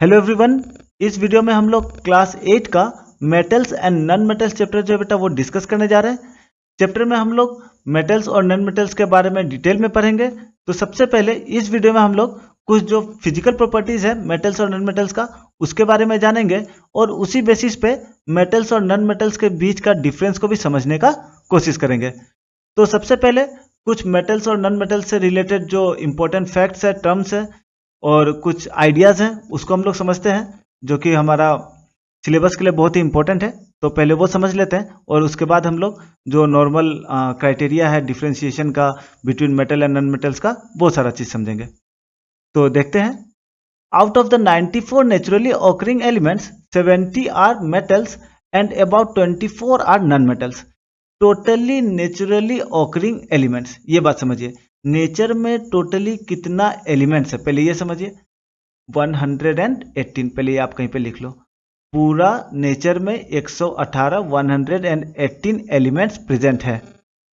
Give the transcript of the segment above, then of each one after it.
Hello everyone. इस video में हम लोग क्लास 8 का metals and non metals chapter जो है बेटा वो डिस्कस करने जा रहे हैं। चैप्टर में हम लोग मेटल्स और नॉन मेटल्स के बारे में डिटेल में पढ़ेंगे। तो सबसे पहले इस वीडियो में हम लोग कुछ जो फिजिकल प्रॉपर्टीज है मेटल्स और नॉन मेटल्स का उसके बारे में जानेंगे और उसी बेसिस पे मेटल्स और नॉन मेटल्स के बीच का डिफरेंस को भी समझने का कोशिश करेंगे। तो सबसे पहले कुछ मेटल्स और नॉन मेटल्स से रिलेटेड जो इंपॉर्टेंट फैक्ट्स है, टर्म्स है और कुछ आइडियाज़ हैं उसको हम लोग समझते हैं, जो कि हमारा सिलेबस के लिए बहुत ही इंपॉर्टेंट है। तो पहले वो समझ लेते हैं और उसके बाद हम लोग जो नॉर्मल क्राइटेरिया है डिफरेंशिएशन का between metal and non metals का वो सारा चीज़ समझेंगे। तो देखते हैं। Out of the 94 naturally occurring elements 70 are metals and about 24 are non metals. Totally naturally occurring elements, ये बात समझिए। नेचर में टोटली कितना एलिमेंट्स है पहले ये समझिए। 118, पहले ये आप कहीं पे लिख लो। पूरा नेचर में 118 118 एलिमेंट्स प्रेजेंट है,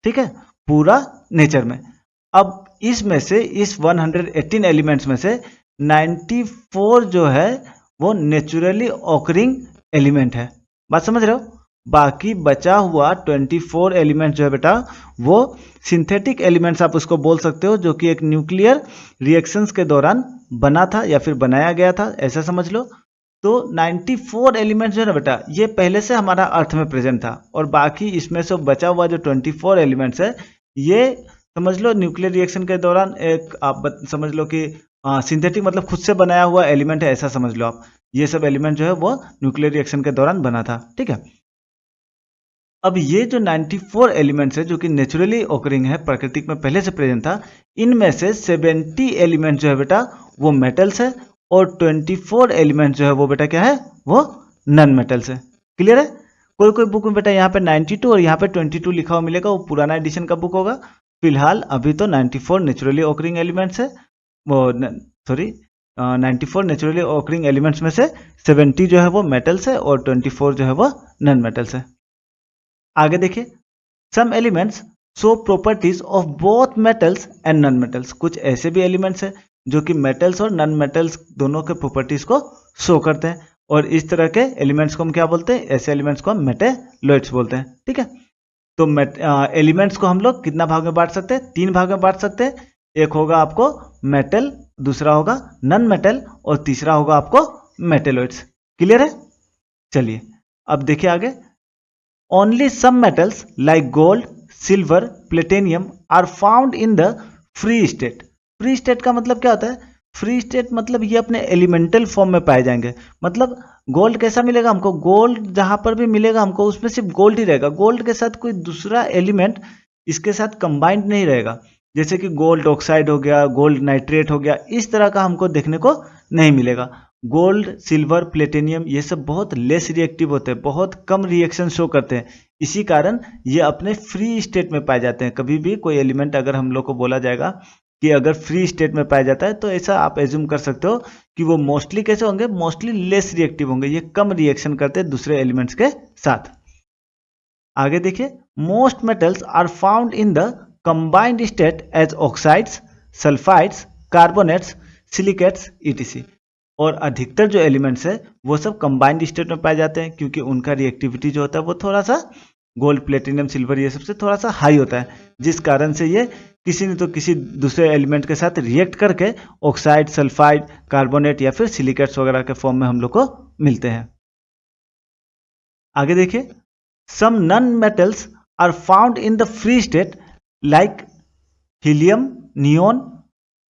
ठीक है, पूरा नेचर में। अब इसमें से इस 118 एलिमेंट्स में से 94 जो है वो नेचुरली ऑकरिंग एलिमेंट है। बात समझ रहे हो? बाकी बचा हुआ 24 एलिमेंट जो है बेटा वो सिंथेटिक एलिमेंट्स आप उसको बोल सकते हो, जो कि एक न्यूक्लियर रिएक्शंस के दौरान बना था या फिर बनाया गया था, ऐसा समझ लो। तो 94 एलिमेंट्स जो है ना बेटा ये पहले से हमारा अर्थ में प्रेजेंट था और बाकी इसमें से बचा हुआ जो 24 एलिमेंट्स है ये समझ लो न्यूक्लियर रिएक्शन के दौरान एक आप समझ लो कि सिंथेटिक मतलब खुद से बनाया हुआ एलिमेंट है, ऐसा समझ लो आप। ये सब एलिमेंट जो है वो न्यूक्लियर रिएक्शन के दौरान बना था, ठीक है। अब ये जो 94 एलिमेंट्स है जो कि नेचुरली ऑकरिंग है, प्राकृतिक में पहले से प्रेजेंट था, इनमें से 70 एलिमेंट जो है बेटा वो मेटल्स है और 24 एलिमेंट जो है वो बेटा क्या है, वो नॉन मेटल्स है। क्लियर है? कोई कोई बुक में बेटा यहाँ पे 92 और यहाँ पे 22 लिखा हुआ मिलेगा, वो पुराना एडिशन का बुक होगा। फिलहाल अभी तो 94 नेचुरली ऑकरिंग एलिमेंट्स है, वो सॉरी 94 नेचुरली ऑकरिंग एलिमेंट्स में से 70 जो है वो मेटल्स है और 24 जो है वो नॉन मेटल्स है। आगे देखिए, some elements show properties of both metals and non metals. कुछ ऐसे भी एलिमेंट्स हैं जो कि मेटल्स और नॉन मेटल्स दोनों के प्रॉपर्टीज को शो करते हैं और इस तरह के एलिमेंट्स को हम क्या बोलते हैं, ऐसे एलिमेंट्स को हम मेटेलॉइड्स बोलते हैं, ठीक है। तो एलिमेंट्स को हम लोग कितना भाग में बांट सकते हैं, 3 भाग में बांट सकते हैं। एक होगा आपको मेटल, दूसरा होगा नॉन मेटल और तीसरा होगा आपको मेटेलॉइड्स। क्लियर है? चलिए अब देखिए आगे। Only some metals like gold, silver, platinum are found in the free state. Free state का मतलब क्या होता है? फ्री स्टेट मतलब ये अपने एलिमेंटल फॉर्म में पाए जाएंगे। मतलब गोल्ड कैसा मिलेगा हमको? गोल्ड जहां पर भी मिलेगा हमको उसमें सिर्फ गोल्ड ही रहेगा, गोल्ड के साथ कोई दूसरा एलिमेंट इसके साथ कंबाइंड नहीं रहेगा। जैसे कि गोल्ड ऑक्साइड हो गया, गोल्ड नाइट्रेट हो गया, इस तरह का हमको देखने को नहीं मिलेगा। गोल्ड, सिल्वर, प्लेटिनियम ये सब बहुत लेस रिएक्टिव होते हैं, बहुत कम रिएक्शन शो करते हैं, इसी कारण ये अपने फ्री स्टेट में पाए जाते हैं। कभी भी कोई एलिमेंट अगर हम लोग को बोला जाएगा कि अगर फ्री स्टेट में पाया जाता है तो ऐसा आप एज्यूम कर सकते हो कि वो मोस्टली कैसे होंगे, मोस्टली लेस रिएक्टिव होंगे, ये कम रिएक्शन करते हैं दूसरे एलिमेंट्स के साथ। आगे देखिए, most metals are found in the combined state as oxides, sulphides, carbonates, silicates ETC. और अधिकतर जो एलिमेंट्स है वो सब कंबाइंड स्टेट में पाए जाते हैं क्योंकि उनका रिएक्टिविटी जो होता है वो थोड़ा सा गोल्ड, प्लेटिनियम, सिल्वर ये सबसे थोड़ा सा हाई होता है, जिस कारण से ये किसी न तो किसी दूसरे एलिमेंट के साथ रिएक्ट करके ऑक्साइड, सल्फाइड, कार्बोनेट या फिर सिलिकेट्स वगैरह के फॉर्म में हम लोग को मिलते हैं। आगे देखिए, some non metals are found in the free state like helium, neon,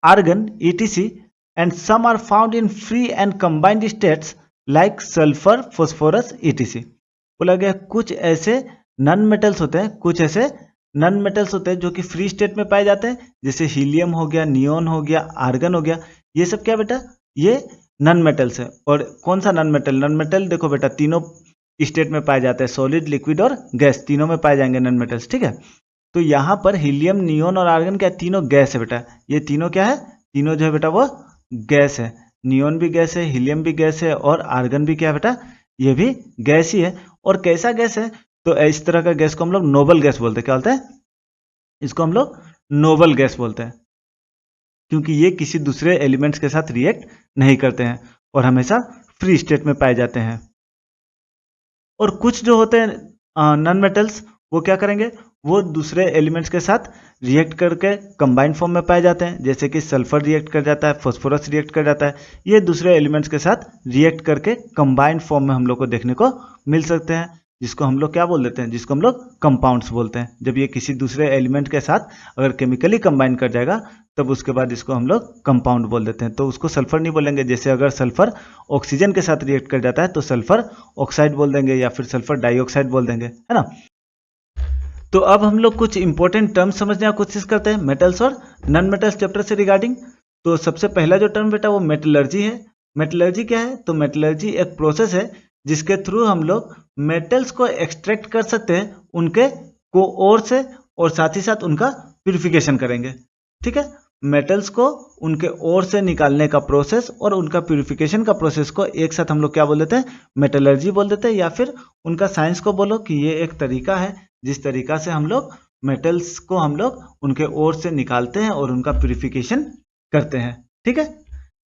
argon ईटीसी and some are found in free and combined states like sulfur, phosphorus etc. बोला गया कुछ ऐसे नॉन मेटल्स होते हैं, कुछ ऐसे नॉन मेटल्स होते हैं जो कि फ्री स्टेट में पाए जाते हैं, जैसे हीलियम हो गया, नियोन हो गया, आर्गन हो गया, ये सब क्या बेटा, ये नॉन मेटल्स है। और कौन सा नॉन मेटल? नॉन मेटल देखो बेटा तीनों स्टेट में पाए जाते हैं, सॉलिड, लिक्विड और गैस, तीनों में पाए जाएंगे नॉन मेटल्स, ठीक है। तो यहाँ पर हीलियम, नियोन और आर्गन क्या, तीनों गैस है बेटा। ये तीनों क्या है? तीनों जो है बेटा वो गैस है। नियोन भी गैस है, हीलियम भी गैस है और आर्गन भी क्या है बेटा, ये भी गैस ही है। और कैसा गैस है? तो इस तरह का गैस को हम लोग नोबल गैस बोलते हैं। क्या बोलते हैं इसको? हम लोग नोबल गैस बोलते हैं क्योंकि ये किसी दूसरे एलिमेंट्स के साथ रिएक्ट नहीं करते हैं। और हमेशा फ्री स्टेट में पाए जाते हैं। और कुछ जो होते हैं नॉन मेटल्स, वो क्या करेंगे, वो दूसरे एलिमेंट्स के साथ रिएक्ट करके कंबाइंड फॉर्म में पाए जाते हैं, जैसे कि सल्फर रिएक्ट कर जाता है, फास्फोरस रिएक्ट कर जाता है। ये दूसरे एलिमेंट्स के साथ रिएक्ट करके कंबाइंड फॉर्म में हम लोग को देखने को मिल सकते हैं, जिसको हम लोग क्या बोल देते हैं, जिसको हम लोग कंपाउंड्स बोलते हैं। जब ये किसी दूसरे एलिमेंट के साथ अगर केमिकली कंबाइन कर जाएगा तब उसके बाद इसको हम लोग कंपाउंड बोल देते हैं। तो उसको सल्फर नहीं बोलेंगे, जैसे अगर सल्फर ऑक्सीजन के साथ रिएक्ट कर जाता है तो सल्फर ऑक्साइड बोल देंगे या फिर सल्फर डाइऑक्साइड बोल देंगे, है ना। तो अब हम लोग कुछ इंपॉर्टेंट टर्म्स समझने की कोशिश करते हैं मेटल्स और नॉन मेटल्स चैप्टर से रिगार्डिंग। तो सबसे पहला जो टर्म बेटा वो मेटलर्जी है। मेटलर्जी क्या है, तो मेटलर्जी एक प्रोसेस है जिसके थ्रू हम लोग मेटल्स को एक्सट्रैक्ट कर सकते हैं उनके कोर से, और साथ ही साथ उनका प्यूरिफिकेशन करेंगे। ठीक है, मेटल्स को उनके ओर से निकालने का प्रोसेस और उनका प्यूरिफिकेशन का प्रोसेस को एक साथ हम लोग क्या बोल देते हैं, मेटलर्जी बोल देते हैं, या फिर उनका साइंस को बोलो कि ये एक तरीका है जिस तरीका से हम लोग मेटल्स को हम लोग उनके ओर से निकालते हैं और उनका प्यूरिफिकेशन करते हैं। ठीक है,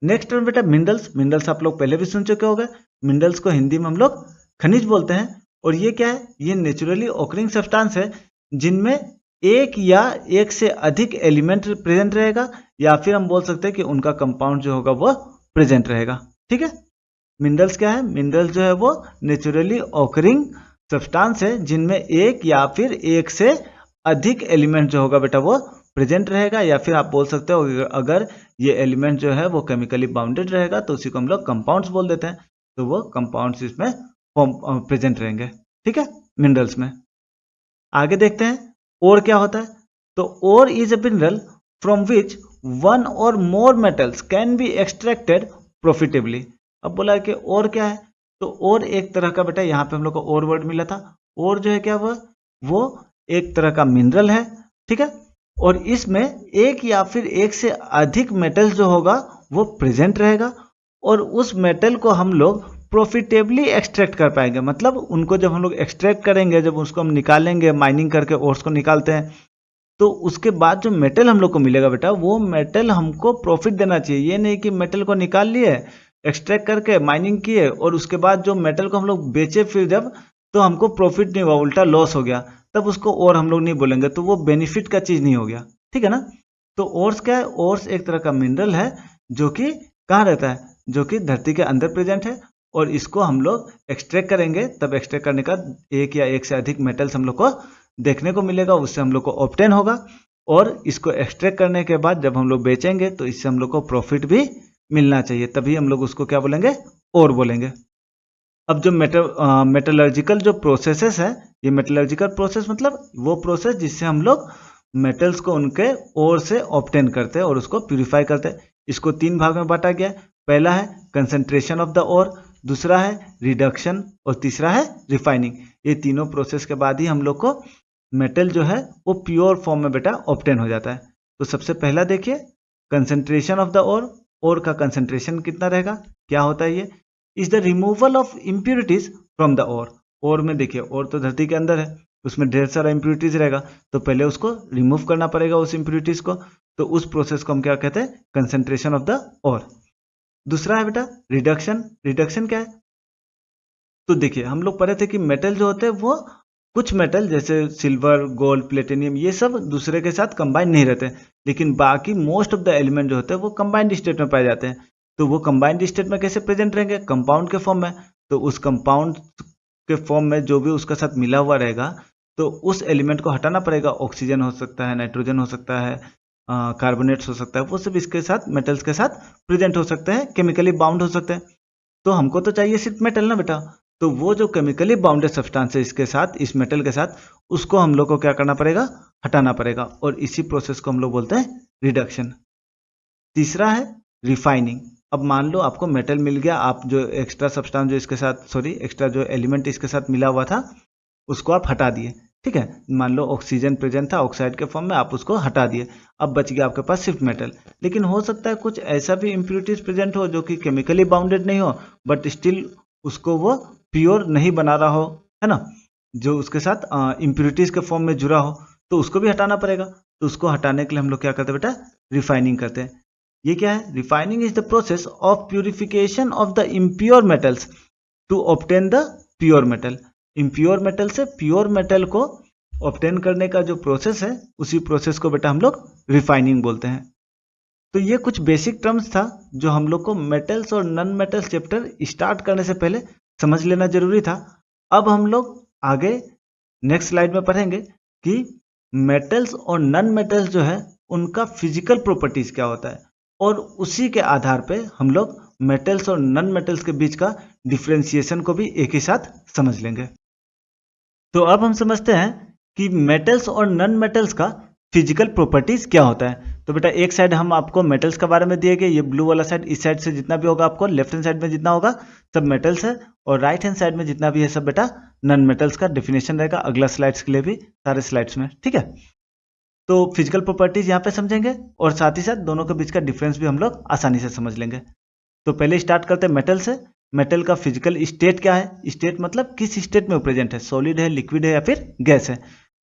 नेक्स्ट टर्म बेटा मिनरल्स। मिनरल्स आप लोग पहले भी सुन चुके होंगे। मिनरल्स को हिंदी में हम लोग खनिज बोलते हैं। और ये क्या है, ये नेचुरली ऑकरिंग सब्सटेंस है जिनमें एक या एक से अधिक एलिमेंट प्रेजेंट रहेगा, या फिर हम बोल सकते हैं कि उनका कंपाउंड जो होगा वो प्रेजेंट रहेगा। ठीक है, मिनरल्स क्या है, मिनरल्स जो है वो नेचुरली ऑकरिंग सब्सटेंस है जिनमें एक या फिर एक से अधिक एलिमेंट जो होगा बेटा वो प्रेजेंट रहेगा, या फिर आप बोल सकते हो अगर ये एलिमेंट जो है वो केमिकली बाउंडेड रहेगा तो उसी को हम लोग कंपाउंड्स बोल देते हैं। तो वो कंपाउंड्स इसमें प्रेजेंट रहेंगे। ठीक है, मिनरल्स में। आगे देखते हैं और क्या होता है। तो ore is a mineral from which one or more metals can be extracted profitably. अब बोला कि और क्या है, तो और एक तरह का बेटा, यहाँ पे हम लोग को और वर्ड मिला था। और जो है क्या वो एक तरह का मिनरल है। ठीक है, और इसमें एक या फिर एक से अधिक मेटल जो होगा वो प्रेजेंट रहेगा, और उस मेटल को हम लोग प्रॉफिटेबली एक्सट्रैक्ट कर पाएंगे। मतलब उनको जब हम लोग एक्सट्रैक्ट करेंगे, जब उसको हम निकालेंगे माइनिंग करके ओर्स को निकालते हैं, तो उसके बाद जो मेटल हम लोग को मिलेगा बेटा वो मेटल हमको प्रॉफिट देना चाहिए। ये नहीं कि मेटल को निकाल लिए, एक्सट्रैक्ट करके माइनिंग किए और उसके बाद जो मेटल को हम लोग बेचे फिर जब, तो हमको प्रॉफिट नहीं हुआ, उल्टा लॉस हो गया, तब उसको और हम लोग नहीं बोलेंगे, तो वो बेनिफिट का चीज़ नहीं हो गया। ठीक है ना। तो ओर्स क्या है, ओर्स एक तरह का मिनरल है जो कि कहाँ रहता है, जो कि धरती के अंदर प्रेजेंट है, और इसको हम लोग एक्सट्रैक्ट करेंगे, तब एक्सट्रैक्ट करने का एक या एक से अधिक मेटल्स हम लोग को देखने को मिलेगा, उससे हम लोग को ऑब्टेन होगा, और इसको एक्सट्रैक्ट करने के बाद जब हम लोग बेचेंगे तो इससे हम लोग को प्रॉफिट भी मिलना चाहिए, तभी हम लोग उसको क्या बोलेंगे, और बोलेंगे। अब जो मेटलर्जिकल जो प्रोसेसेस है, ये मेटलर्जिकल प्रोसेस मतलब वो प्रोसेस जिससे हम लोग मेटल्स को उनके ओर से ऑब्टेन करते हैं और उसको प्यूरिफाई करते हैं। इसको तीन भाग में बांटा गया है। पहला है कंसंट्रेशन ऑफ द ओर, दूसरा है रिडक्शन, और तीसरा है रिफाइनिंग। ये तीनों प्रोसेस के बाद ही हम लोग को मेटल जो है वो प्योर फॉर्म में बेटा ऑब्टेन हो जाता है। तो सबसे पहला देखिए कंसंट्रेशन ऑफ द ओर का कंसंट्रेशन कितना रहेगा, क्या होता है ये, is the removal of impurities from the ore में देखिए, ओर तो धरती के अंदर है, उसमें ढेर सारा इम्प्यूरिटीज रहेगा, तो पहले उसको रिमूव करना पड़ेगा उस इम्प्यूरिटीज को, तो उस प्रोसेस को हम क्या कहते हैं, कंसंट्रेशन ऑफ द ओर। दूसरा है बेटा रिडक्शन। रिडक्शन क्या है, तो देखिए हम लोग पढ़े थे कि मेटल जो होते हैं वो कुछ मेटल जैसे सिल्वर, गोल्ड, प्लेटिनियम, ये सब दूसरे के साथ कंबाइन नहीं रहते, लेकिन बाकी मोस्ट ऑफ द एलिमेंट जो होते हैं वो कंबाइंड स्टेट में पाए जाते हैं। तो वो कंबाइंड स्टेट में कैसे प्रेजेंट रहेंगे, कंपाउंड के फॉर्म में। तो उस कंपाउंड के फॉर्म में जो भी उसका साथ मिला हुआ रहेगा, तो उस एलिमेंट को हटाना पड़ेगा। ऑक्सीजन हो सकता है, नाइट्रोजन हो सकता है, कार्बोनेट्स हो सकता है, वो सब इसके साथ मेटल्स के साथ प्रेजेंट हो सकते हैं, केमिकली बाउंड हो सकते हैं। तो हमको तो चाहिए सिर्फ मेटल ना बेटा, तो वो जो केमिकली बाउंडेड सब्सटेंस है इसके साथ, इस मेटल के साथ, उसको हम लोग को क्या करना पड़ेगा, हटाना पड़ेगा, और इसी प्रोसेस को हम लोग बोलते हैं रिडक्शन। तीसरा है रिफाइनिंग। अब मान लो आपको मेटल मिल गया, आप जो एक्स्ट्रा सब्सटेंस जो इसके साथ, सॉरी एक्स्ट्रा जो एलिमेंट इसके साथ मिला हुआ था उसको आप हटा दिए। ठीक है, मान लो ऑक्सीजन प्रेजेंट था ऑक्साइड के फॉर्म में, आप उसको हटा दिए, अब बच गया आपके पास सिर्फ मेटल। लेकिन हो सकता है कुछ ऐसा भी इम्प्यूरिटीज प्रेजेंट हो जो कि केमिकली बाउंडेड नहीं हो, बट स्टिल उसको वो प्योर नहीं बना रहा हो, है ना, जो उसके साथ इम्प्यूरिटीज के फॉर्म में जुड़ा हो, तो उसको भी हटाना पड़ेगा। तो उसको हटाने के लिए हम लोग क्या करते हैं बेटा, रिफाइनिंग करते हैं। ये क्या है? Refining is the process of purification of the impure metals to obtain the pure metal. Impure metal से प्योर मेटल को ऑब्टेन करने का जो प्रोसेस है, उसी प्रोसेस को बेटा हम लोग रिफाइनिंग बोलते हैं। तो ये कुछ बेसिक टर्म्स था जो हम लोग को मेटल्स और नॉन मेटल्स चैप्टर स्टार्ट करने से पहले समझ लेना जरूरी था। अब हम लोग आगे नेक्स्ट स्लाइड में पढ़ेंगे कि मेटल्स और नॉन मेटल्स जो है उनका फिजिकल प्रॉपर्टीज क्या होता है, और उसी के आधार पे हम लोग मेटल्स और नॉन मेटल्स के बीच का डिफ्रेंशिएशन को भी एक ही साथ समझ लेंगे। तो अब हम समझते हैं कि मेटल्स और नॉन मेटल्स का फिजिकल प्रॉपर्टीज क्या होता है। तो बेटा एक साइड हम आपको मेटल्स के बारे में दिए गए, ये ब्लू वाला साइड, इस साइड से जितना भी होगा आपको लेफ्ट हैंड साइड में जितना होगा सब मेटल्स है, और राइट हैंड साइड में जितना भी है सब बेटा नॉन मेटल्स का डेफिनेशन रहेगा अगला स्लाइड्स के लिए भी, सारे स्लाइड्स में, ठीक है। तो फिजिकल प्रॉपर्टीज यहाँ पे समझेंगे और साथ ही साथ दोनों के बीच का डिफरेंस भी हम लोग आसानी से समझ लेंगे। तो पहले स्टार्ट करते हैं मेटल से। मेटल का फिजिकल स्टेट क्या है? स्टेट मतलब किस स्टेट में प्रेजेंट है, सॉलिड है, लिक्विड है या फिर गैस है।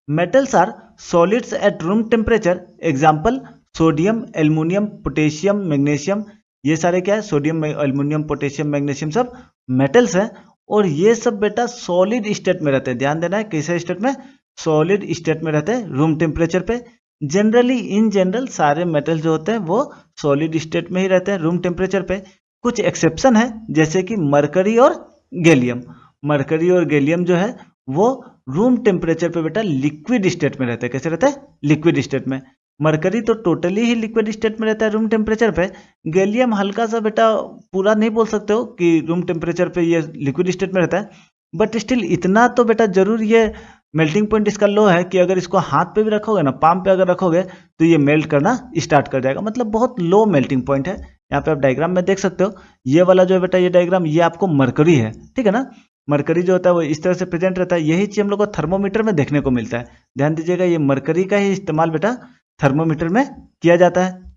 Metals are solids at room temperature. Example sodium, aluminium, potassium, magnesium, ये सारे क्या है? सोडियम, एल्युमिनियम, पोटेशियम, मैग्नीशियम सब मेटल्स हैं, और ये सब बेटा सॉलिड स्टेट में रहते हैं। ध्यान देना है कैसे स्टेट में? सॉलिड स्टेट में रहते हैं रूम टेम्परेचर पे। जनरली इन जनरल सारे मेटल जो होते हैं वो सॉलिड स्टेट में ही रहते हैं रूम टेम्परेचर पे। कुछ एक्सेप्शन है जैसे कि मरकरी और गैलियम। मरकरी और गैलियम जो है वो रूम टेम्परेचर पे बेटा लिक्विड स्टेट में रहते हैं। कैसे रहते हैं? लिक्विड स्टेट में। मरकरी तो टोटली ही लिक्विड स्टेट में रहता है रूम टेम्परेचर पे। गैलियम हल्का सा बेटा पूरा नहीं बोल सकते हो कि रूम टेम्परेचर पे ये लिक्विड स्टेट में रहता है, बट स्टिल इतना तो बेटा जरूर ये मेल्टिंग पॉइंट इसका लो है कि अगर इसको हाथ पे भी रखोगे ना, पाम पे अगर रखोगे तो ये मेल्ट करना स्टार्ट कर जाएगा, मतलब बहुत लो मेल्टिंग पॉइंट है। यहाँ पे आप डायग्राम में देख सकते हो, ये वाला जो है बेटा ये डायग्राम, ये आपको मरकरी है, ठीक है ना। मरकरी जो होता है वो इस तरह से प्रेजेंट रहता है। यही चीज हम लोग को थर्मोमीटर में देखने को मिलता है। ध्यान दीजिएगा, ये मरकरी का ही इस्तेमाल बेटा थर्मोमीटर में किया जाता है।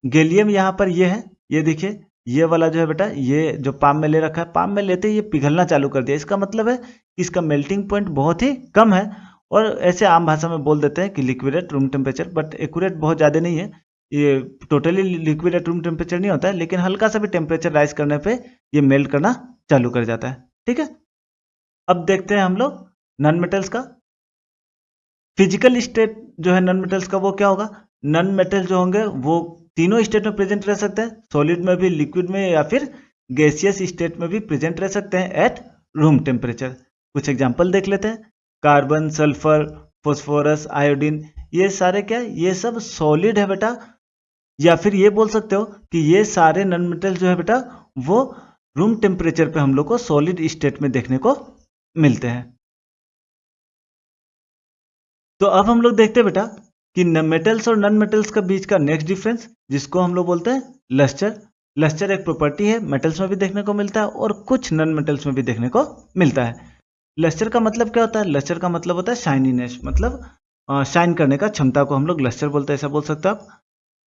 गैलियम यहाँ पर ये है, ये देखिए ये वाला जो है बेटा, ये जो पाम में ले रखा है, पाम में लेते ही ये पिघलना चालू कर दिया। इसका मतलब है कि इसका मेल्टिंग पॉइंट बहुत ही कम है, और ऐसे आम भाषा में बोल देते हैं कि liquid at room temperature, but accurate बहुत ज़्यादा नहीं है। ये totally liquid at room temperature नहीं होता है, लेकिन हल्का सा भी टेम्परेचर राइज करने पे ये मेल्ट करना चालू कर जाता है, ठीक है। अब देखते हैं हम लोग नॉन मेटल्स का फिजिकल स्टेट जो है नॉन मेटल्स का, वो क्या होगा? नॉन मेटल जो होंगे वो तीनों स्टेट में प्रेजेंट रह सकते हैं, सॉलिड में भी, लिक्विड में, या फिर गैसियस स्टेट में भी प्रेजेंट रह सकते हैं एट रूम टेम्परेचर। कुछ एग्जांपल देख लेते हैं। कार्बन, सल्फर, फॉस्फोरस, आयोडीन, ये सारे क्या है? ये सब सॉलिड है बेटा, या फिर ये बोल सकते हो कि ये सारे नॉन मेटल जो है बेटा वो रूम टेम्परेचर पे हम लोग को सॉलिड स्टेट में देखने को मिलते हैं। तो अब हम लोग देखते हैं बेटा कि मेटल्स और नॉन मेटल्स के बीच का नेक्स्ट डिफरेंस, जिसको हम लोग बोलते हैं लस्टर। लस्टर एक प्रॉपर्टी है, मेटल्स में भी देखने को मिलता है और कुछ नॉन मेटल्स में भी देखने को मिलता है। लस्टर का मतलब क्या होता है? लस्टर का मतलब होता है शाइनीनेस, मतलब शाइन करने का क्षमता को हम लोग लस्टर बोलते हैं, ऐसा बोल सकते हो आप।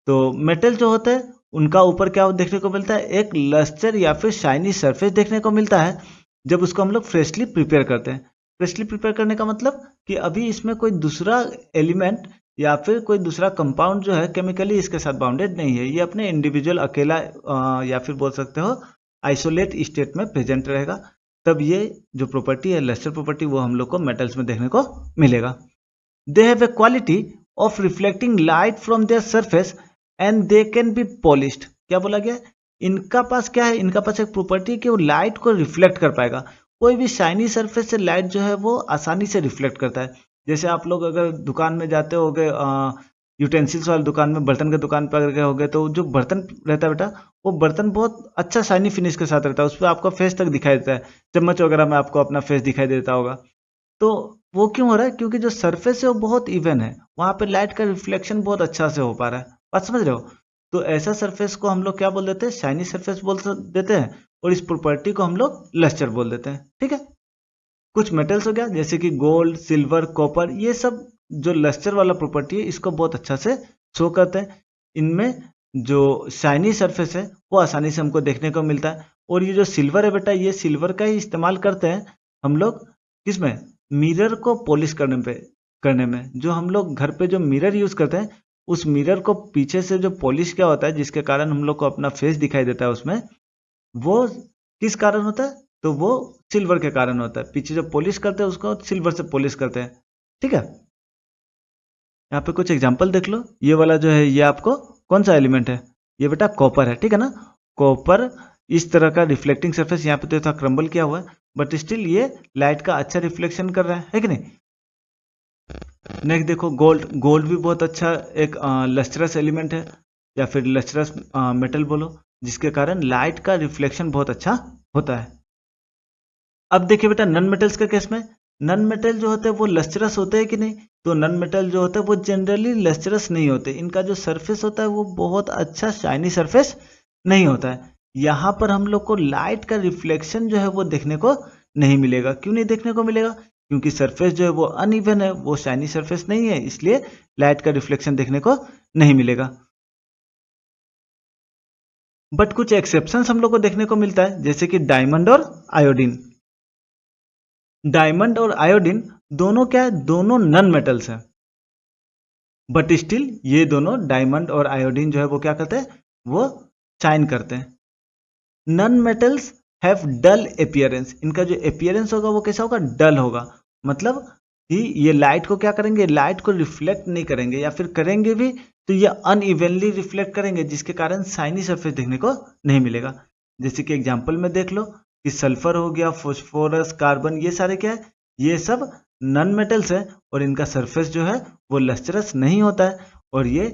तो मेटल जो होते हैं उनका ऊपर क्या देखने को मिलता है? एक लस्टर या फिर शाइनी सरफेस देखने को मिलता है जब उसको हम लोग फ्रेशली प्रिपेयर करते हैं। फ्रेशली प्रिपेयर करने का मतलब कि अभी इसमें कोई दूसरा एलिमेंट या फिर कोई दूसरा कंपाउंड जो है केमिकली इसके साथ बाउंडेड नहीं है, ये अपने इंडिविजुअल अकेला या फिर बोल सकते हो आइसोलेट स्टेट में प्रेजेंट रहेगा। तब ये जो प्रॉपर्टी है लस्टर प्रॉपर्टी, वो हम लोग को मेटल्स में देखने को मिलेगा। They have a quality of reflecting light from their surface and they can be polished. क्या बोला गया? इनका पास क्या है? इनका पास एक प्रॉपर्टी है कि वो लाइट को रिफ्लेक्ट कर पाएगा। कोई भी शाइनी सरफेस से लाइट जो है वो आसानी से रिफ्लेक्ट करता है। जैसे आप लोग अगर दुकान में जाते होगे, यूटेंसिल्स वाली दुकान में, बर्तन की दुकान पर अगर गए होगे, तो जो बर्तन रहता है बेटा, वो बर्तन बहुत अच्छा शाइनी फिनिश के साथ रहता है, उस पर आपका फेस तक दिखाई देता है। चम्मच वगैरह में आपको अपना फेस दिखाई देता होगा। तो वो क्यों हो रहा है? क्योंकि जो सरफेस है वो बहुत इवन है, वहां पे लाइट का रिफ्लेक्शन बहुत अच्छा से हो पा रहा है। बात समझ रहे हो? तो ऐसा सरफेस को हम लोग क्या बोल देते हैं? शाइनी सरफेस बोल देते हैं, और इस प्रॉपर्टी को हम लोग लस्टर बोल देते हैं, ठीक है। कुछ मेटल्स हो गया जैसे कि गोल्ड, सिल्वर, कॉपर, ये सब जो लस्टर वाला प्रॉपर्टी है इसको बहुत अच्छा से शो करते हैं। इनमें जो शाइनी सरफेस है वो आसानी से हमको देखने को मिलता है। और ये जो सिल्वर है बेटा, ये सिल्वर का ही इस्तेमाल करते हैं हम लोग किसमें? मिरर को पॉलिश करने में। जो हम लोग घर पे जो मिरर यूज करते हैं उस मिरर को पीछे से जो पॉलिश किया होता है, जिसके कारण हम लोग को अपना फेस दिखाई देता है उसमें, वो किस कारण होता है? तो वो सिल्वर के कारण होता है। पीछे जो पॉलिश करते हैं उसको सिल्वर से पॉलिश करते हैं। ठीक है, यहाँ पे कुछ एग्जांपल देख लो। ये वाला जो है ये आपको कौन सा एलिमेंट है? ये बेटा कॉपर है। ठीक है ना, कॉपर इस तरह का रिफ्लेक्टिंग सरफेस, यहाँ पे तो था क्रम्बल किया हुआ है, बट स्टिल ये लाइट का अच्छा रिफ्लेक्शन कर रहा है कि नहीं। नेक्स्ट देखो गोल्ड। गोल्ड भी बहुत अच्छा एक लस्ट्रस एलिमेंट है, या फिर लस्ट्रस मेटल बोलो, जिसके कारण लाइट का रिफ्लेक्शन बहुत अच्छा होता है। अब देखिए बेटा नन मेटल्स के केस में, नन मेटल जो होते हैं वो लस्ट्रस होते हैं कि नहीं? तो नन मेटल जो होते हैं वो जनरली लस्ट्रस नहीं होते। इनका जो सरफेस होता है वो बहुत अच्छा शाइनी सरफेस नहीं होता है। यहाँ पर हम लोग को लाइट का रिफ्लेक्शन जो है वो देखने को नहीं मिलेगा। क्यों नहीं देखने को मिलेगा? क्योंकि सरफेस जो है वो अनइवन है, वो शाइनी सरफेस नहीं है, इसलिए लाइट का रिफ्लेक्शन देखने को नहीं मिलेगा। बट कुछ एक्सेप्शंस हम लोग को देखने को मिलता है, जैसे कि डायमंड और आयोडीन। डायमंड और आयोडीन दोनों क्या है? दोनों नन मेटल्स हैं, बट स्टिल ये दोनों डायमंड और आयोडीन जो है वो क्या करते हैं? वो शाइन करते हैं। Non metals have dull appearance. इनका जो एपियरेंस होगा वो कैसा होगा? डल होगा। मतलब कि ये लाइट को क्या करेंगे? लाइट को रिफ्लेक्ट नहीं करेंगे, या फिर करेंगे भी तो ये अनइवनली रिफ्लेक्ट करेंगे, जिसके कारण शाइनी सरफेस देखने को नहीं मिलेगा। जैसे कि एग्जांपल में देख लो कि सल्फर हो गया, फॉस्फोरस, कार्बन, ये सारे क्या है? ये सब नन मेटल्स है, और इनका सरफेस जो है वो लस्ट्रस नहीं होता है, और ये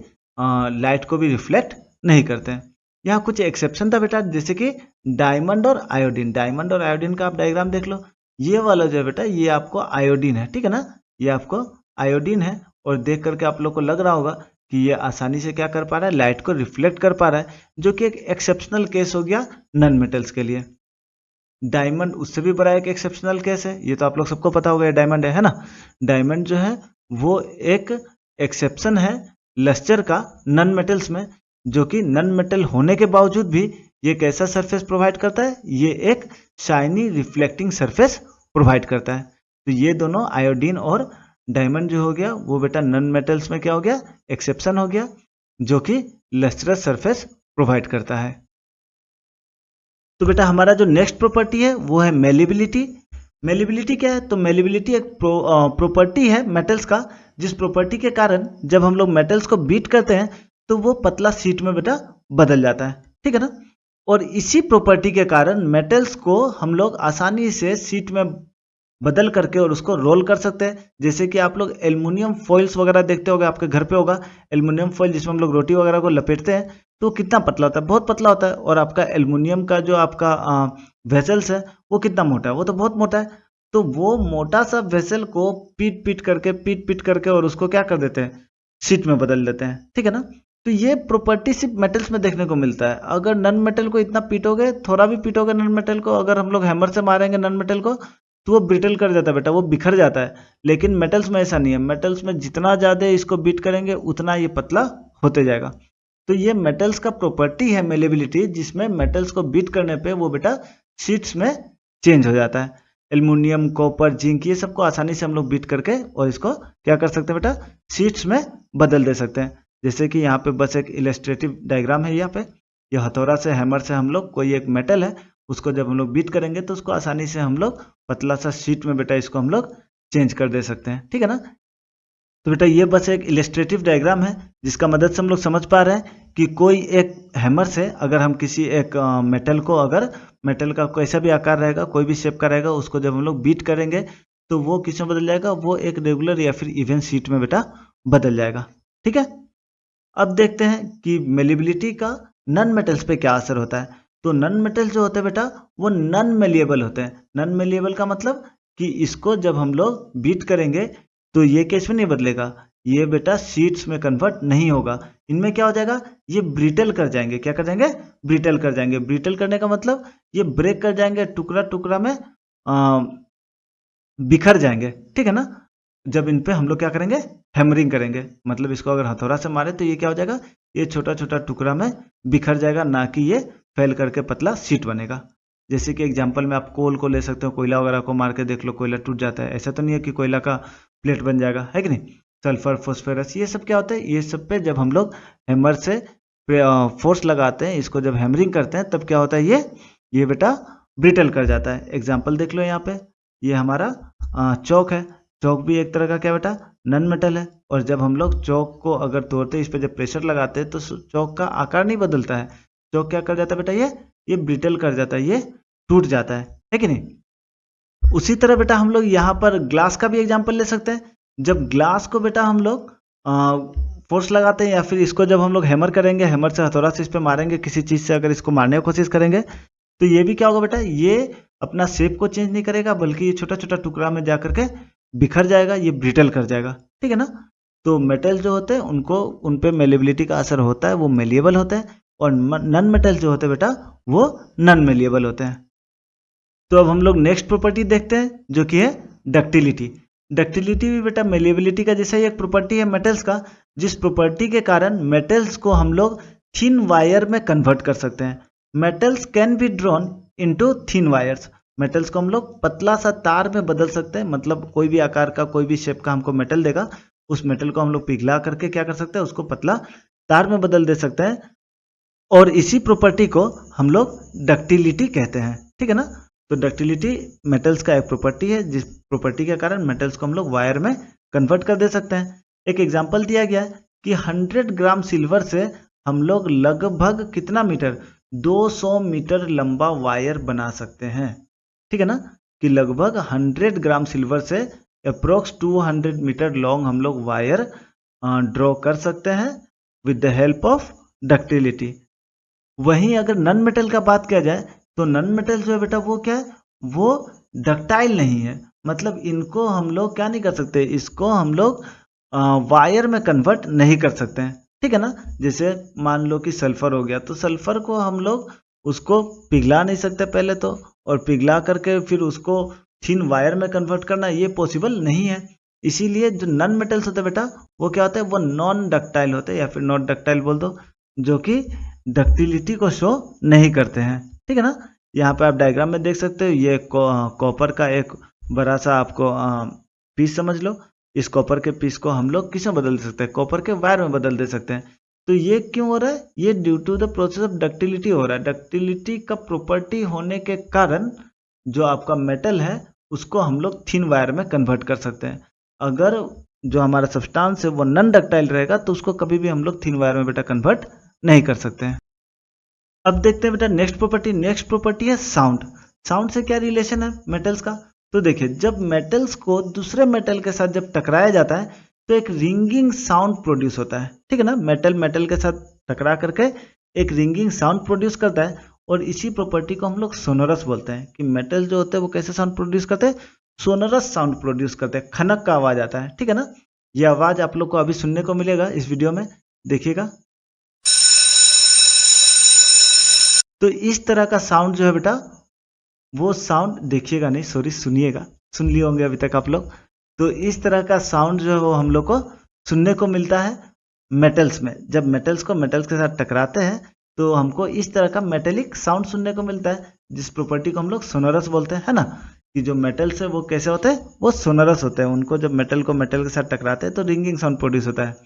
लाइट को भी रिफ्लेक्ट नहीं करते हैं। यहाँ कुछ एक्सेप्शन था बेटा, जैसे कि डायमंड और आयोडीन। डायमंड और आयोडीन का आप डायग्राम देख लो। ये वाला जो है बेटा ये आपको आयोडीन है, ठीक है ना, ये आपको आयोडीन है, और देख करके आप लोग को लग रहा होगा कि ये आसानी से क्या कर पा रहा है? लाइट को रिफ्लेक्ट कर पा रहा है, जो कि एक एक्सेप्शनल केस हो गया नन मेटल्स के लिए। डायमंड उससे भी बड़ा एक एक्सेप्शनल केस है, ये तो आप लोग सबको पता होगा, ये डायमंड है ना। डायमंड जो है वो एक एक्सेप्शन है लस्टर का नन मेटल्स में, जो कि नन मेटल होने के बावजूद भी ये कैसा सरफेस प्रोवाइड करता है? ये एक शाइनी रिफ्लेक्टिंग सरफेस प्रोवाइड करता है। तो ये दोनों आयोडीन और डायमंड जो हो गया वो बेटा नन मेटल्स में क्या हो गया? एक्सेप्शन हो गया, जो कि लस्ट्रस सरफेस प्रोवाइड करता है। तो बेटा हमारा जो नेक्स्ट प्रॉपर्टी है वो है मेलिबिलिटी। मेलिबिलिटी क्या है? तो मेलिबिलिटी एक प्रॉपर्टी है मेटल्स का, जिस प्रॉपर्टी के कारण जब हम लोग मेटल्स को बीट करते हैं तो वो पतला शीट में बेटा बदल जाता है, ठीक है ना। और इसी प्रॉपर्टी के कारण मेटल्स को हम लोग आसानी से शीट में बदल करके और उसको रोल कर सकते हैं। जैसे कि आप लोग एल्युमिनियम फॉइल्स वगैरह देखते होंगे, आपके घर पे होगा एल्युमिनियम फॉइल, जिसमें हम लोग रोटी वगैरह को लपेटते हैं, तो कितना पतला होता है? बहुत पतला होता है। और आपका एल्युमिनियम का जो आपका वेसल्स है वो कितना मोटा है? वो तो बहुत मोटा है। तो वो मोटा सा वेसल को पीट पीट करके और उसको क्या कर देते हैं? शीट में बदल देते हैं, ठीक है ना। तो ये प्रॉपर्टी सिर्फ मेटल्स में देखने को मिलता है। अगर नन मेटल को इतना पीटोगे, थोड़ा भी पीटोगे नन मेटल को, अगर हम लोग हैमर से मारेंगे नन मेटल को, तो वो ब्रिटल कर जाता है बेटा, वो बिखर जाता है। लेकिन मेटल्स में ऐसा नहीं है। मेटल्स में जितना ज़्यादा इसको बीट करेंगे उतना ये पतला होते जाएगा। तो ये मेटल्स का प्रॉपर्टी है मेलेबिलिटी, जिसमें मेटल्स को बीट करने पे वो बेटा शीट्स में चेंज हो जाता है। एल्युमिनियम, कॉपर, जिंक, ये सबको आसानी से हम लोग बीट करके और इसको क्या कर सकते हैं बेटा? शीट्स में बदल दे सकते हैं। जैसे कि यहाँ पे बस एक इलस्ट्रेटिव डायग्राम है। यहाँ पे ये हथौड़ा से, हैमर से हम लोग कोई एक मेटल है उसको जब हम लोग बीट करेंगे तो उसको आसानी से हम लोग पतला सा शीट में बेटा इसको हम लोग चेंज कर दे सकते हैं, ठीक है ना। तो बेटा ये बस एक इलस्ट्रेटिव डायग्राम है, जिसका मदद से हम लोग समझ पा रहे हैं कि कोई एक हैमर से अगर हम किसी एक मेटल को, अगर मेटल का कैसा भी आकार रहेगा, कोई भी शेप का रहेगा, उसको जब हम लोग बीट करेंगे तो वो किस में बदल जाएगा? वो एक रेगुलर या फिर इवन शीट में बेटा बदल जाएगा, ठीक है। अब देखते हैं कि मेलिबिलिटी का नन मेटल्स पे क्या असर होता है। तो नन मेटल्स जो होते हैं बेटा वो नन मेलिएबल होते हैं। नन मेलिएबल का मतलब कि इसको जब हम लोग बीट करेंगे तो ये केस में नहीं बदलेगा, ये बेटा शीट्स में कन्वर्ट नहीं होगा। इनमें क्या हो जाएगा? ये ब्रिटल कर जाएंगे। क्या कर जाएंगे? ब्रिटल कर जाएंगे। ब्रिटल करने का मतलब ये ब्रेक कर जाएंगे, टुकड़ा टुकड़ा में बिखर जाएंगे, ठीक है ना। जब इन पे हम लोग क्या करेंगे? हैमरिंग करेंगे। मतलब इसको अगर हथौड़ा से मारे तो ये क्या हो जाएगा? ये छोटा छोटा टुकड़ा में बिखर जाएगा, ना कि ये फैल करके पतला शीट बनेगा। जैसे कि एग्जांपल में आप कोल को ले सकते हो, कोयला वगैरह को मार के देख लो, कोयला टूट जाता है। ऐसा तो नहीं है कि कोयला का प्लेट बन जाएगा, है कि नहीं। सल्फर, फॉस्फोरस, ये सब क्या होता है, ये सब पे जब हम लोग हैमर से फोर्स लगाते हैं, इसको जब हैमरिंग करते हैं तब क्या होता है, ये बेटा ब्रिटल कर जाता है। एग्जाम्पल देख लो यहाँ पे, ये हमारा चौक है। चौक भी एक तरह का क्या बेटा, नन मेटल है। और जब हम लोग चौक को अगर तोड़ते हैं, इस पर जब प्रेशर लगाते हैं तो चौक का आकार नहीं बदलता है। चौक क्या कर जाता है बेटा, ये ब्रिटल कर जाता है, ये टूट जाता है कि नहीं। उसी तरह बेटा हम लोग यहाँ पर ग्लास का भी एग्जाम्पल ले सकते हैं। जब ग्लास को बेटा हम लोग फोर्स लगाते हैं, या फिर इसको जब हम लोग हैमर करेंगे, हैमर से हथौड़ा से इस पर मारेंगे, किसी चीज़ से अगर इसको मारने की कोशिश करेंगे, तो ये भी क्या होगा बेटा, ये अपना शेप को चेंज नहीं करेगा, बल्कि ये छोटा छोटा टुकड़ा में जा करके बिखर जाएगा, ये ब्रिटल कर जाएगा, ठीक है ना। तो मेटल जो होते हैं उनको, उन पे मेलेबिलिटी का असर होता है, वो मेलिएबल होते हैं। और नन मेटल जो होते हैं बेटा, वो नन मेलिएबल होते हैं। तो अब हम लोग नेक्स्ट प्रॉपर्टी देखते हैं, जो कि है डक्टिलिटी। डक्टिलिटी भी बेटा मेलिएबिलिटी का जैसा ही एक प्रॉपर्टी है मेटल्स का, जिस प्रॉपर्टी के कारण मेटल्स को हम लोग थिन वायर में कन्वर्ट कर सकते हैं। Metals can be drawn into thin wires. Metals को हम लोग पतला सा तार में बदल सकते हैं, मतलब कोई भी आकार का, कोई भी शेप का हमको मेटल देगा, उस मेटल को हम लोग पिघला करके क्या कर सकते हैं, उसको पतला तार में बदल दे सकते हैं। और इसी प्रॉपर्टी को हम लोग डक्टिलिटी कहते हैं, ठीक है ना। तो डक्टिलिटी मेटल्स का एक प्रॉपर्टी है, जिस प्रॉपर्टी के कारण मेटल्स को हम लोग वायर में कन्वर्ट कर दे सकते हैं। एक एग्जांपल दिया गया है कि 100 ग्राम सिल्वर से हम लोग लगभग कितना मीटर, 200 मीटर लंबा वायर बना सकते हैं, ठीक है ना। कि लगभग 100 ग्राम सिल्वर से अप्रोक्स 200 मीटर लॉन्ग हम लोग वायर ड्रॉ कर सकते हैं with the help of ductility. वहीं अगर नन मेटल का बात किया जाए, तो नन मेटल जो है बेटा, वो क्या है, वो डक्टाइल नहीं है। मतलब इनको हम लोग क्या नहीं कर सकते, इसको हम लोग वायर में कन्वर्ट नहीं कर सकते हैं, ठीक है ना। जैसे मान लो कि सल्फर हो गया, तो सल्फर को हम लोग उसको पिघला नहीं सकते पहले तो, और पिघला करके फिर उसको थिन वायर में कन्वर्ट करना ये पॉसिबल नहीं है। इसीलिए जो नन मेटल्स होते हैं बेटा, वो क्या होते हैं, वो नॉन डक्टाइल होते हैं, या फिर नॉट डक्टाइल बोल दो, जो कि डक्टिलिटी को शो नहीं करते हैं, ठीक है ना। यहाँ पे आप डायग्राम में देख सकते हो, ये कॉपर का एक बड़ा सा आपको पीस समझ लो। इस कॉपर के पीस को हम लोग किस में बदल सकते हैं, कॉपर के वायर में बदल दे सकते हैं। तो ये क्यों हो रहा है, ये due to the process of ductility हो रहा है। डक्टिलिटी का प्रॉपर्टी होने के कारण जो आपका मेटल है, उसको हम लोग थिन वायर में कन्वर्ट कर सकते हैं। अगर जो हमारा सब्सटेंस है वो नॉन डक्टाइल रहेगा, तो उसको कभी भी हम लोग थिन वायर में बेटा कन्वर्ट नहीं कर सकते हैं। अब देखते हैं बेटा नेक्स्ट प्रॉपर्टी। नेक्स्ट प्रॉपर्टी है साउंड। साउंड से क्या रिलेशन है मेटल्स का, तो देखिए, जब मेटल्स को दूसरे मेटल के साथ जब टकराया जाता है, तो एक रिंगिंग साउंड प्रोड्यूस होता है, ठीक है ना। मेटल मेटल के साथ टकरा करके एक रिंगिंग साउंड प्रोड्यूस करता है, और इसी प्रॉपर्टी को हम लोग सोनोरस बोलते हैं। कि मेटल जो होते हैं वो कैसे साउंड प्रोड्यूस करते हैं, सोनोरस साउंड प्रोड्यूस करते हैं, खनक का आवाज आता है, ठीक है ना। ये आवाज आप लोग को अभी सुनने को मिलेगा इस वीडियो में, देखिएगा। तो इस तरह का साउंड जो है बेटा, वो साउंड देखिएगा नहीं, सॉरी सुनिएगा, सुन लिए होंगे अभी तक आप लोग। तो इस तरह का साउंड जो है वो हम लोग को सुनने को मिलता है मेटल्स में। जब मेटल्स को मेटल्स के साथ टकराते हैं, तो हमको इस तरह का मेटेलिक साउंड सुनने को मिलता है, जिस प्रॉपर्टी को हम लोग सोनोरस बोलते हैं, है ना। कि जो मेटल्स है वो कैसे होते हैं, वो सोनोरस होते हैं। उनको जब मेटल को मेटल के साथ टकराते हैं तो रिंगिंग साउंड प्रोड्यूस होता है।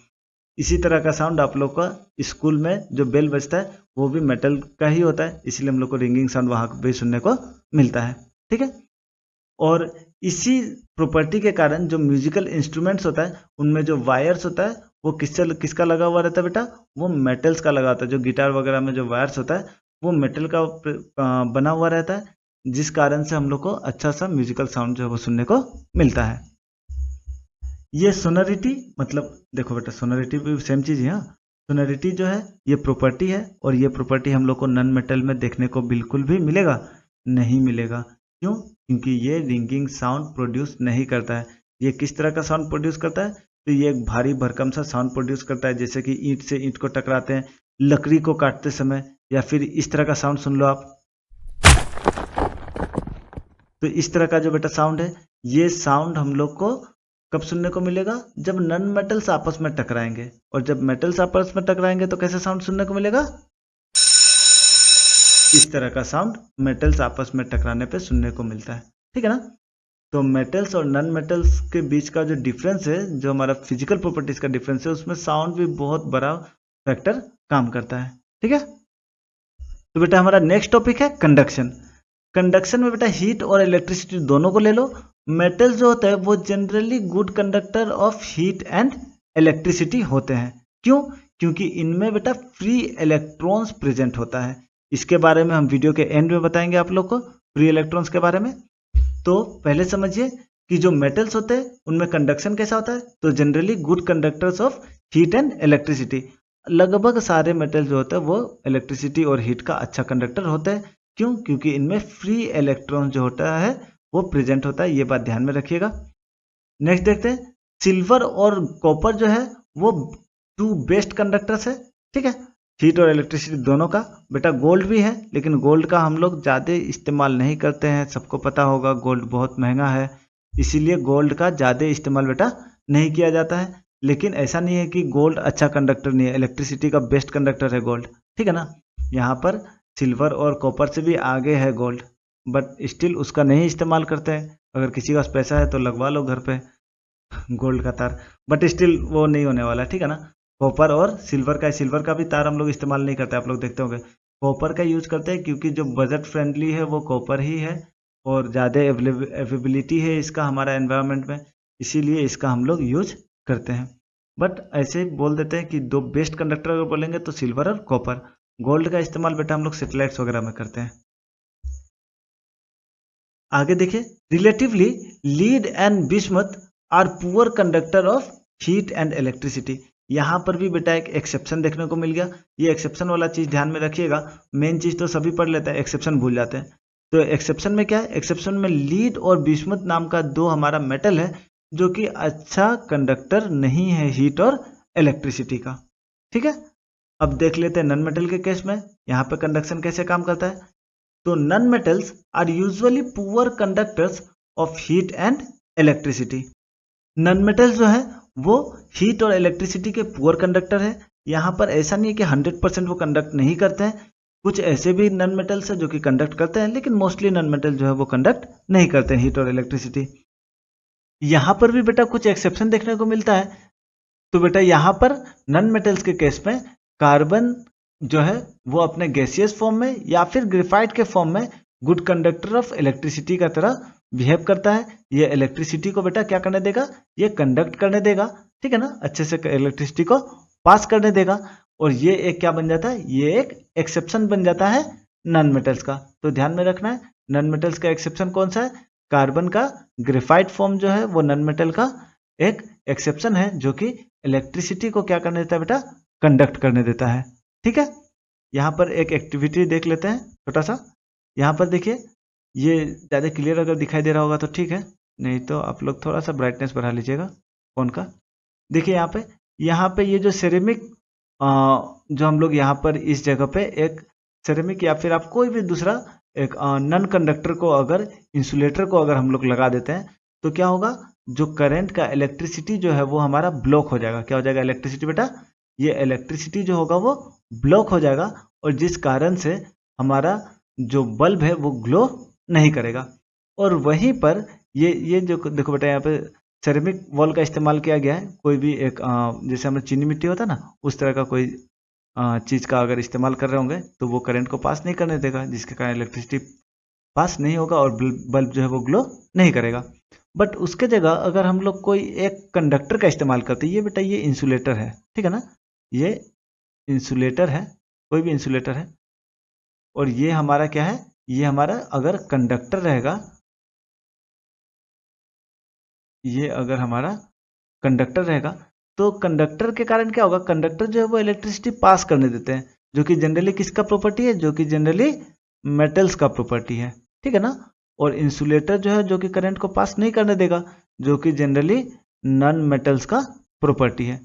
इसी तरह का साउंड आप लोग का स्कूल में जो बेल बजता है, वो भी मेटल का ही होता है, इसलिए हम लोग को रिंगिंग साउंड वहाँ पे सुनने को मिलता है, ठीक है। और इसी प्रॉपर्टी के कारण जो म्यूजिकल इंस्ट्रूमेंट्स होता है, उनमें जो वायर्स होता है, वो किसका लगा हुआ रहता है बेटा, वो मेटल्स का लगा होता है। जो गिटार वगैरह में जो वायर्स होता है, वो मेटल का बना हुआ रहता है, जिस कारण से हम लोग को अच्छा सा म्यूजिकल साउंड जो है वो सुनने को मिलता है। ये सोनोरिटी, मतलब देखो बेटा, सोनोरिटी भी सेम चीज़ है। सोनोरिटी जो है ये प्रॉपर्टी है, और ये प्रॉपर्टी हम लोग को नन मेटल में देखने को बिल्कुल भी मिलेगा नहीं मिलेगा। क्यों, क्योंकि ये रिंगिंग साउंड प्रोड्यूस नहीं करता है। ये किस तरह का साउंड प्रोड्यूस करता है, तो ये एक भारी भरकम सा साउंड प्रोड्यूस करता है, जैसे कि ईंट से ईंट को टकराते हैं, लकड़ी को काटते समय, या फिर इस तरह का साउंड सुन लो आप। तो इस तरह का जो बेटा साउंड है, ये साउंड हम लोग को कब सुनने को मिलेगा, जब नन मेटल्स आपस में टकराएंगे। और जब मेटल्स आपस में टकराएंगे तो कैसे साउंड सुनने को मिलेगा, इस तरह का साउंड मेटल्स आपस में टकराने पे सुनने को मिलता है, ठीक है ना। तो मेटल्स और नॉन मेटल्स के बीच का जो डिफरेंस है, जो हमारा फिजिकल प्रॉपर्टीज का डिफरेंस है, उसमें साउंड भी बहुत बड़ा फैक्टर काम करता है। ठीक है, तो बेटा हमारा नेक्स्ट टॉपिक है कंडक्शन। कंडक्शन में बेटा हीट और इलेक्ट्रिसिटी दोनों को ले लो। मेटल जो होता है वो generally good conductor of heat and electricity होते हैं। क्यों? क्योंकि इनमें बेटा फ्री इलेक्ट्रॉन्स प्रेजेंट होता है। इसके बारे में हम वीडियो के एंड में बताएंगे आप लोग को, फ्री इलेक्ट्रॉन्स के बारे में। तो पहले समझिए कि जो मेटल्स होते हैं उनमें कंडक्शन कैसा होता है। तो generally good conductors of heat and electricity, लगभग सारे मेटल जो होते हैं वो इलेक्ट्रिसिटी और हीट का अच्छा कंडक्टर होते हैं। क्यों? क्योंकि इनमें फ्री इलेक्ट्रॉन जो होता है वो प्रेजेंट होता है। ये बात ध्यान में रखिएगा। नेक्स्ट देखते हैं, सिल्वर और कॉपर जो है वो टू बेस्ट कंडक्टर्स है। ठीक है, हीट और इलेक्ट्रिसिटी दोनों का। बेटा गोल्ड भी है, लेकिन गोल्ड का हम लोग ज़्यादा इस्तेमाल नहीं करते हैं। सबको पता होगा गोल्ड बहुत महंगा है, इसीलिए गोल्ड का ज़्यादा इस्तेमाल बेटा नहीं किया जाता है। लेकिन ऐसा नहीं है कि गोल्ड अच्छा कंडक्टर नहीं है, इलेक्ट्रिसिटी का बेस्ट कंडक्टर है गोल्ड। ठीक है ना, यहाँ पर सिल्वर और कॉपर से भी आगे है गोल्ड, बट स्टिल उसका नहीं इस्तेमाल करते हैं। अगर किसी का पैसा है तो लगवा लो घर पे गोल्ड का तार, बट स्टिल वो नहीं होने वाला है। ठीक है ना, कॉपर और सिल्वर का भी तार हम लोग इस्तेमाल नहीं करते। आप लोग देखते होंगे कॉपर का यूज करते हैं क्योंकि जो बजट फ्रेंडली है वो कॉपर ही है और ज़्यादा अवेलेबिलिटी है इसका हमारा एनवायरनमेंट में, इसीलिए इसका हम लोग यूज करते हैं। बट ऐसे बोल देते हैं कि दो बेस्ट कंडक्टर अगर बोलेंगे तो सिल्वर और कॉपर। गोल्ड का इस्तेमाल बेटा हम लोग सेटेलाइट्स वगैरह में करते हैं। आगे देखिए, relatively lead and bismuth are poor conductor of heat and electricity. यहाँ पर भी बेटा एक एक्सेप्शन देखने को मिल गया। ये एक्सेप्शन वाला चीज़ ध्यान में रखिएगा। मेन चीज़ तो सभी पढ़ लेते हैं, एक्सेप्शन भूल जाते हैं। तो एक्सेप्शन में क्या है? एक्सेप्शन में लीड और बिस्मथ नाम का दो हमारा मेटल है जो कि अच्छा कंडक्टर नहीं है हीट और इलेक्ट्रिसिटी का। ठीक है, अब देख लेते हैं नॉन मेटल के केस में यहाँ पे कंडक्शन कैसे काम करता है। तो non metals are usually poor conductors of heat and electricity. Non metals जो है वो हीट और इलेक्ट्रिसिटी के पुअर कंडक्टर है। यहाँ पर ऐसा नहीं है कि 100% वो कंडक्ट नहीं करते हैं। कुछ ऐसे भी नॉन मेटल्स है जो कि कंडक्ट करते हैं, लेकिन मोस्टली नॉन मेटल जो है वो कंडक्ट नहीं करते हैं हीट और इलेक्ट्रिसिटी। यहाँ पर भी बेटा कुछ एक्सेप्शन देखने को मिलता है। तो बेटा यहाँ पर नॉन मेटल्स के केस में कार्बन जो है वो अपने गैसियस फॉर्म में या फिर ग्रेफाइट के फॉर्म में गुड कंडक्टर ऑफ इलेक्ट्रिसिटी का तरह बिहेव करता है। ये इलेक्ट्रिसिटी को बेटा क्या करने देगा? ये कंडक्ट करने देगा। ठीक है ना, अच्छे से इलेक्ट्रिसिटी को पास करने देगा। और ये एक क्या बन जाता है? ये एक एक्सेप्शन बन जाता है नॉन मेटल्स का। तो ध्यान में रखना है, नॉन मेटल्स का एक्सेप्शन कौन सा है? कार्बन का ग्रेफाइट फॉर्म जो है वो नॉन मेटल का एक एक्सेप्शन है जो कि इलेक्ट्रिसिटी को क्या करने देता है बेटा? कंडक्ट करने देता है। ठीक है, यहाँ पर एक एक्टिविटी देख लेते हैं छोटा सा। यहाँ पर देखिए, ये ज़्यादा क्लियर अगर दिखाई दे रहा होगा तो ठीक है, नहीं तो आप लोग थोड़ा सा ब्राइटनेस बढ़ा लीजिएगा फ़ोन का। देखिए यहाँ पे ये जो सेरेमिक जो हम लोग यहाँ पर इस जगह पे एक सेरेमिक या फिर आप कोई भी दूसरा एक नॉन कंडक्टर को अगर इंसुलेटर को अगर हम लोग लगा देते हैं तो क्या होगा? जो करंट का इलेक्ट्रिसिटी जो है वो हमारा ब्लॉक हो जाएगा। क्या हो जाएगा? इलेक्ट्रिसिटी बेटा, ये इलेक्ट्रिसिटी जो होगा वो ब्लॉक हो जाएगा और जिस कारण से हमारा जो बल्ब है वो ग्लो नहीं करेगा। और वहीं पर ये जो देखो बेटा यहाँ पे सेरेमिक वॉल का इस्तेमाल किया गया है। कोई भी एक जैसे हमें चीनी मिट्टी होता है ना, उस तरह का कोई चीज़ का अगर इस्तेमाल कर रहे होंगे तो वो करंट को पास नहीं करने देगा, जिसके कारण इलेक्ट्रिसिटी पास नहीं होगा और बल्ब जो है वो ग्लो नहीं करेगा। बट उसके जगह अगर हम लोग कोई एक कंडक्टर का इस्तेमाल करते हैं, ये बेटा ये इंसुलेटर है। ठीक है ना, ये इंसुलेटर है, कोई भी इंसुलेटर है। और ये हमारा क्या है? ये हमारा अगर कंडक्टर रहेगा, ये अगर हमारा कंडक्टर रहेगा तो कंडक्टर के कारण क्या होगा? कंडक्टर जो है वो इलेक्ट्रिसिटी पास करने देते हैं, जो कि जनरली किसका प्रॉपर्टी है? जो कि जनरली मेटल्स का प्रॉपर्टी है। ठीक है ना, और इंसुलेटर जो है जो कि करंट को पास नहीं करने देगा, जो कि जनरली नॉन मेटल्स का प्रॉपर्टी है।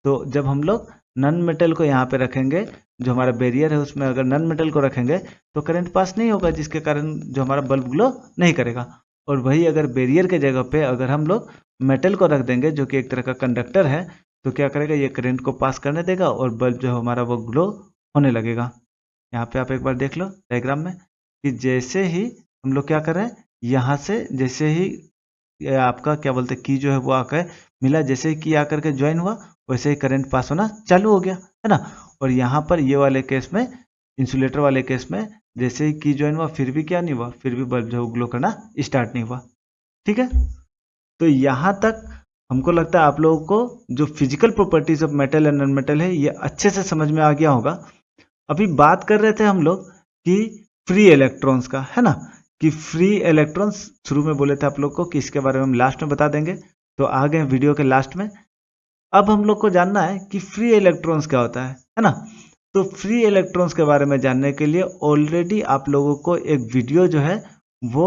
तो जब हम लोग नॉन मेटल को यहाँ पे रखेंगे, जो हमारा बैरियर है उसमें अगर नॉन मेटल को रखेंगे तो करंट पास नहीं होगा, जिसके कारण जो हमारा बल्ब ग्लो नहीं करेगा। और वही अगर बैरियर के जगह पे अगर हम लोग मेटल को रख देंगे जो कि एक तरह का कंडक्टर है, तो क्या करेगा? ये करंट को पास करने देगा और बल्ब जो है हमारा वो ग्लो होने लगेगा। यहाँ पे आप एक बार देख लो डायग्राम में कि जैसे ही हम लोग क्या कर रहे हैं, यहाँ से जैसे ही आपका क्या बोलते हैं की जो है वो आकर मिला, जैसे ही की आकर के ज्वाइन हुआ वैसे ही करंट पास होना चालू हो गया, है ना। और यहाँ पर ये वाले केस में, इंसुलेटर वाले केस में, जैसे ही की ज्वाइन हुआ फिर भी क्या नहीं हुआ, फिर भी बल्ब जो ग्लो करना स्टार्ट नहीं हुआ। ठीक है, तो यहाँ तक हमको लगता है आप लोगों को जो physical properties of metal and non metal है ये अच्छे से समझ में आ गया होगा। अभी बात कर रहे थे हम लोग कि फ्री इलेक्ट्रॉन्स का, है ना, कि फ्री इलेक्ट्रॉन्स शुरू में बोले थे आप लोग को कि इसके बारे में हम लास्ट में बता देंगे, तो आ गए वीडियो के लास्ट में। अब हम लोग को जानना है कि फ्री इलेक्ट्रॉन्स क्या होता है ना। तो फ्री इलेक्ट्रॉन्स के बारे में जानने के लिए ऑलरेडी आप लोगों को एक वीडियो जो है वो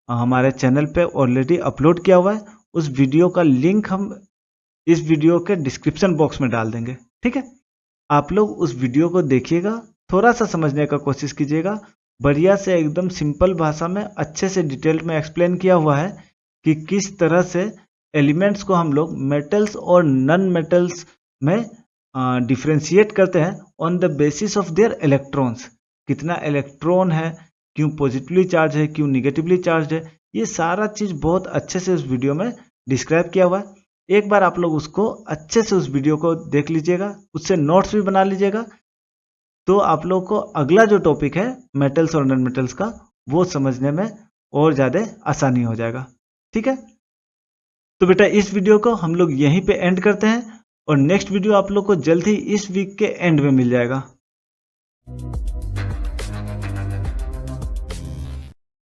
हमारे चैनल पे ऑलरेडी अपलोड किया हुआ है। उस वीडियो का लिंक हम इस वीडियो के डिस्क्रिप्शन बॉक्स में डाल देंगे। ठीक है, आप लोग उस वीडियो को देखिएगा, थोड़ा सा समझने का कोशिश कीजिएगा। बढ़िया से एकदम सिंपल भाषा में अच्छे से डिटेल में एक्सप्लेन किया हुआ है कि किस तरह से एलिमेंट्स को हम लोग मेटल्स और नॉन मेटल्स में डिफ्रेंशिएट करते हैं on the basis of their electrons. कितना इलेक्ट्रॉन है, क्यों पॉजिटिवली चार्ज है, क्यों निगेटिवली चार्ज है, ये सारा चीज़ बहुत अच्छे से उस वीडियो में डिस्क्राइब किया हुआ है। एक बार आप लोग उसको अच्छे से उस वीडियो को देख लीजिएगा, उससे नोट्स भी बना लीजिएगा, तो आप लोग को अगला जो टॉपिक है मेटल्स और नॉन मेटल्स का वो समझने में और ज़्यादा आसानी हो जाएगा। ठीक है, तो बेटा इस वीडियो को हम लोग यहीं पे एंड करते हैं और नेक्स्ट वीडियो आप लोग को जल्द ही इस वीक के एंड में मिल जाएगा।